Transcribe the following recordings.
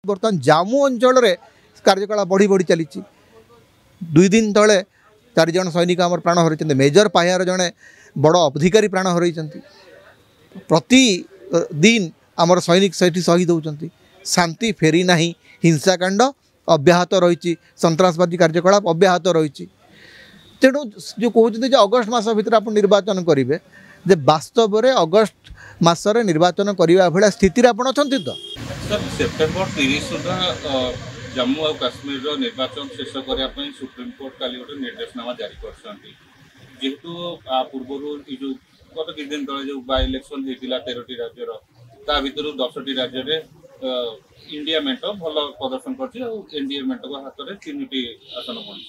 बर्तमान जामु अंचल कार्यकला बढ़ी बढ़ी चली 2 दिन तले 4 जन सैनिक आम प्राण हर मेजर पाह्यार जड़े बड़ अधिकारी प्राण हर प्रति दिन आमर सैनिक से शहीद होती शांति फेरी ना हिंसाकांड अब्याहत रही सन्त्रासवादी कार्यकलाप अब्याहत रही तेणु जो कहते अगस्ट मास भितर आप निर्वाचन करेंगे जे वास्तव में अगस्ट मासरे निर्वाचन करने भाया स्थिति आप अच्छा तो सर सेप्टेम्बर 30 सुधा जम्मू और काश्मीर निर्वाचन शेष करने सुप्रीम कोर्ट काली गोटे निर्देशनामा जारी करेतु पूर्व जो गत कि दिन तले जो बाय इलेक्शन होता 13टी राज्यर ता भर 10टी राज्य इंडिया मेंट भल प्रदर्शन करडीए मेंट हाथ में 3टी आसन पड़ी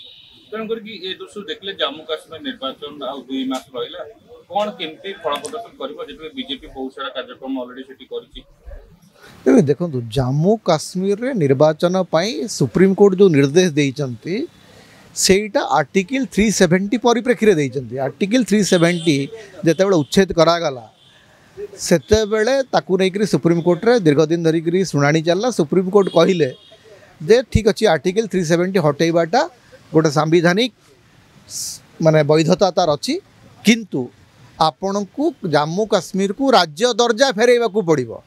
तेणुक ये दृश्य देखले जम्मू काश्मीर निर्वाचन आ 2 मास रहा कौन केमती फल प्रदर्शन कर बीजेपी बहुत सारा कार्यक्रम अलरेडी तेज देखो जम्मू काश्मीर रे निर्वाचन पाई सुप्रीम कोर्ट जो निर्देश देइचंती सेटा आर्टिकल 370 परिप्रेक्षी देइचंती आर्टिकल 370 जेते उच्छेद करागला सेते बेले ताकू नहीं सुप्रीम कोर्ट रे दीर्घ दिन धरिक शुणाणी चलला सुप्रीम कोर्ट कहले जे ठीक अच्छे आर्टिकल 370 हटेबाटा गोटे सांविधानिक माने वैधता तार अच्छी किंतु आपण को जम्मू काश्मीर को राज्य दर्जा फेरैबा को पड़िबो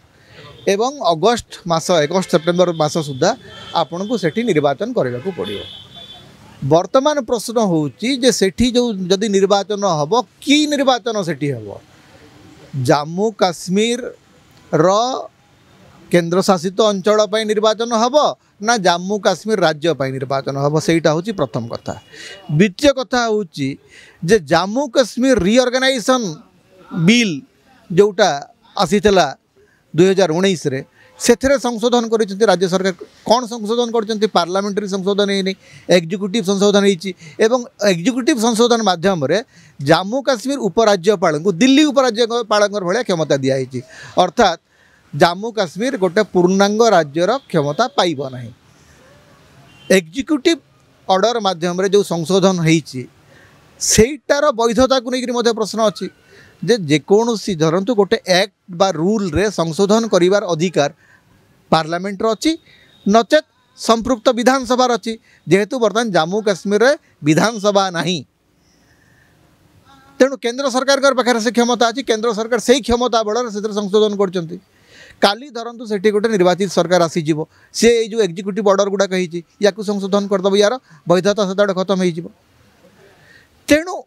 एवं अगस्ट मास 1 सेप्टेम्बर मास सुधा आपण को सेठी निर्वाचन करने को पड़ो वर्तमान प्रश्न होची जे सेठी जो जदि निर्वाचन हम कि निर्वाचन सेठी हम जम्मू काश्मीर रो केंद्र शासित अंचल पर निर्वाचन हम ना जम्मू काश्मीर राज्य पर निर्वाचन हम सेटा होची प्रथम कथा द्वितीय कथा होची जे जम्मू काश्मीर रिअर्गानाइजेशन बिल जोटा आसीला 2019 रे से संशोधन कर राज्य सरकार कौन संशोधन कर पार्लियामेंटरी संशोधन है एग्जीक्यूटिव संशोधन होती एग्जीक्यूटिव संशोधन माध्यम जम्मू काश्मीर उपराज्यपाल को दिल्ली उपराज्यपाल भाया क्षमता दिखाई अर्थात जम्मू काश्मीर गोटे पूर्णांग राज्यर क्षमता पाइब ना एग्जीक्यूटिव ऑर्डर माध्यम जो संशोधन होती सेटार वैधता को लेकर प्रश्न अच्छी जे जेकोसी धरतु गोटे एक्ट बा रूल रे संशोधन करिवार अधिकार पार्लियामेंट अच्छी नचेत संपृक्त विधानसभा अच्छी जेहेतु बर्तमान जम्मू काश्मीर रे विधानसभा नहीं तेणु केंद्र सरकार पाखे से क्षमता अच्छी केंद्र सरकार से क्षमता बल से संशोधन करचंती काली धरतु से गोटे निर्वाचित सरकार आसीज सी जो एग्जीक्यूटिव ऑर्डर गुड़ाक या संशोधन करदेव यार वैधता से खत्म हो तेणु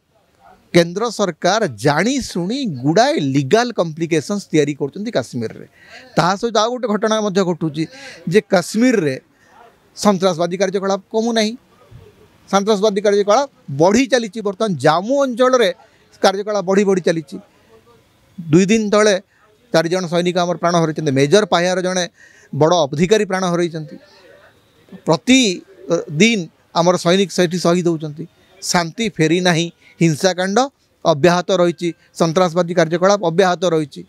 केंद्र सरकार जानी शुणी गुड़ाए लीगल कम्प्लिकेशंस तैयारी करछंती काश्मीर रे ता सहित आ गोटे घटना घटुची जे काश्मीर रे सन्त्रासवादी कार्यकलाप कमु नहीं सन्त्रासवादी कार्यकलाप बढ़ी चली बर्तमान जम्मू अंचल रे कार्यकलाप बढ़ी बढ़ी चली 2 दिन तले 4 जन सैनिक आम प्राण हर मेजर पाह्यार जड़े बड़ अधिकारी प्राण हर प्रति दिन आमर सैनिक से शहीद होती शांति फेरी ना हिंसाकांड अब्याहत रही सन्त्रासवादी कार्यकलाप अब्याहत रही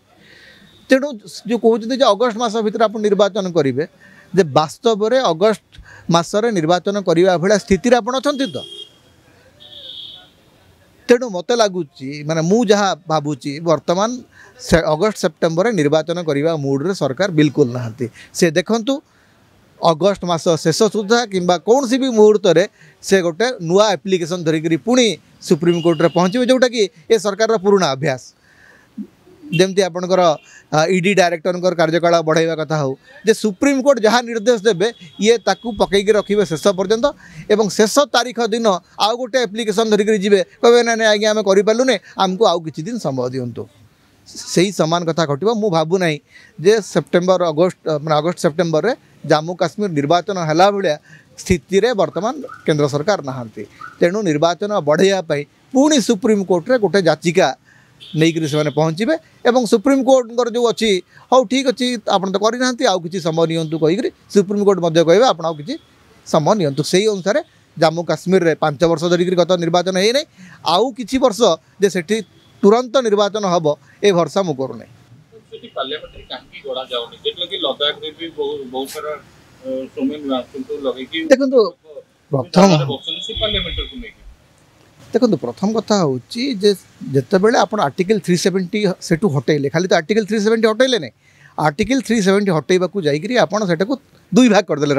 तेणु जो कहते अगस्ट मास भितर आप निर्वाचन करेंगे जे वास्तव में अगस्ट मासरे निर्वाचन करने भाया स्थिति आप अच्छा तो तेणु मत लगुच माने मु जहाँ भावुची वर्तमान अगस्ट सेप्टेम्बर निर्वाचन करने मूड रे सरकार बिल्कुल नहांती से देखंतु अगस्ट मास शेष सुधा किंबा कौन सी भी मुहूर्त रे से गोटे नुआ एप्लिकेशन धरिकी पुणी सुप्रीम कोर्ट रे पहुँचे जोटा कि ये सरकार पुराना अभ्यास जमती आपणकर ईडी डायरेक्टर कार्यकाल बढ़ाइबा कथा हो जे सुप्रीम कोर्ट जहाँ निर्देश देवे ये ताकू पकईकी रखिए शेष पर्यंत एवं शेष तारीख दिन आउ गोटे एप्लिकेशन धरिकी जी कहे ना ना आज्ञा आम करें आमको आउ किछि दिन समय दिंतु से सामान कथा घटो मु भावु ना जे सेप्टेम्बर अगस्ट मैं अगस्ट सेप्टेम्बर रे जम्मू काश्मीर निर्वाचन है भाया स्थिति रे वर्तमान केंद्र सरकार नहांती तेणु निर्वाचन बढ़ाइवाई पुणी सुप्रीम कोर्ट रे गोटे याचिका नहीं से पहुँचे एवं सुप्रीम कोर्ट जो अच्छी हाँ ठीक अच्छे आप तो करना आउ कि समय नियंतु कहीकि सुप्रीम कोर्ट कहे आप कि समय नियंतु से अनुसार जम्मू काश्मीर रे 5 वर्ष धरिक गत निर्वाचन है नहीं आउ कि वर्ष जे सेठी तुरंत निर्वाचन हम ए भरसा मु करूना देखो प्रथम कथा होची जे जेते बेले आपण आर्टिकल 370 सेटू हटेले खाली तो आर्टिकल 370 हटेले नहीं आर्टिकल 370 हटेवाक जाकि आपड़ से दुई भाग करदे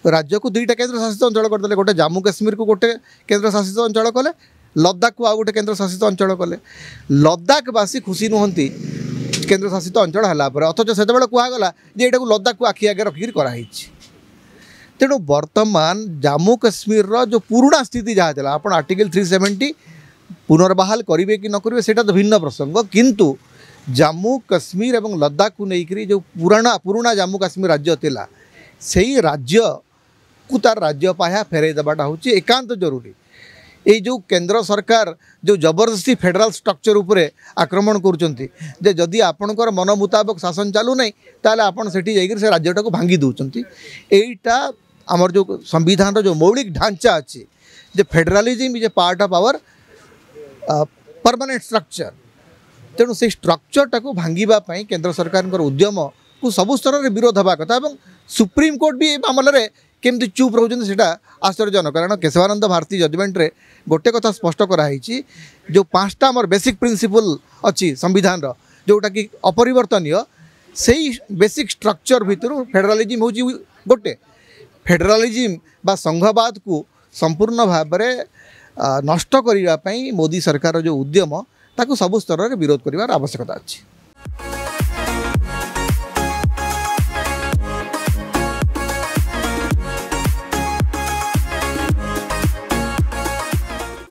राज्य को दुईटा केन्द्र शासित अंचल करदे गोटे जम्मू काश्मीर को गोटे केन्द्र शासित अंचल कले लद्दाख को आउ गोटे केन्द्र शासित अंचल कले लद्दाखवासी खुशी नुहति केन्द्र शासित अंचल है अथच से कहगला जे यहाँ लद्दाख को आखि आगे रखिक कराई तेणु बर्तमान जम्मू काश्मीर जो पुराणा स्थिति जहाँ था आप आर्टिकल 370 पुनर्बहाल करेंगे कि न करेंगे से तो भिन्न प्रसंग किंतु जम्मू काश्मीर और लद्दाख को लेकर जो पुराणा जम्मू काश्मीर राज्य थिला से राज्य को तार राज्य पाया फेरई देवाटा हूँ एकांत जरूरी ये जो केंद्र सरकार जो जबरदस्ती फेडरल स्ट्रक्चर उपरे आक्रमण करुँचे जदि आपणकर मन मुताबक शासन चलू ना ताले आपन सेठी जाइए से राज्यटा को भांगी दौरान यहीटा आमर जो संविधान जो मौलिक ढांचा अच्छी जे federalism is a part of our permanent structure तेणु से स्ट्रक्चरटा को भांगापी केंद्र सरकार उद्यम को सबु स्तर में विरोध हवा कथा सुप्रीम कोर्ट भी मामलें केमती चुप रोचे से आश्चर्यजनक कारण केशवानंद भारती जजमेंट रे गोटे कथा स्पष्ट कराई जो 5टा आमर बेसिक प्रिंसिपल अच्छी संविधान जोटा कि अपरिवर्तनीय से बेसिक स्ट्रक्चर भितर फेडरालिज्म हूँ गोटे फेडरालिज्म बा संघवाद को संपूर्ण भाव में नष्ट करने मोदी सरकार जो उद्यम ताकू सबु स्तर में विरोध करार आवश्यकता अच्छी।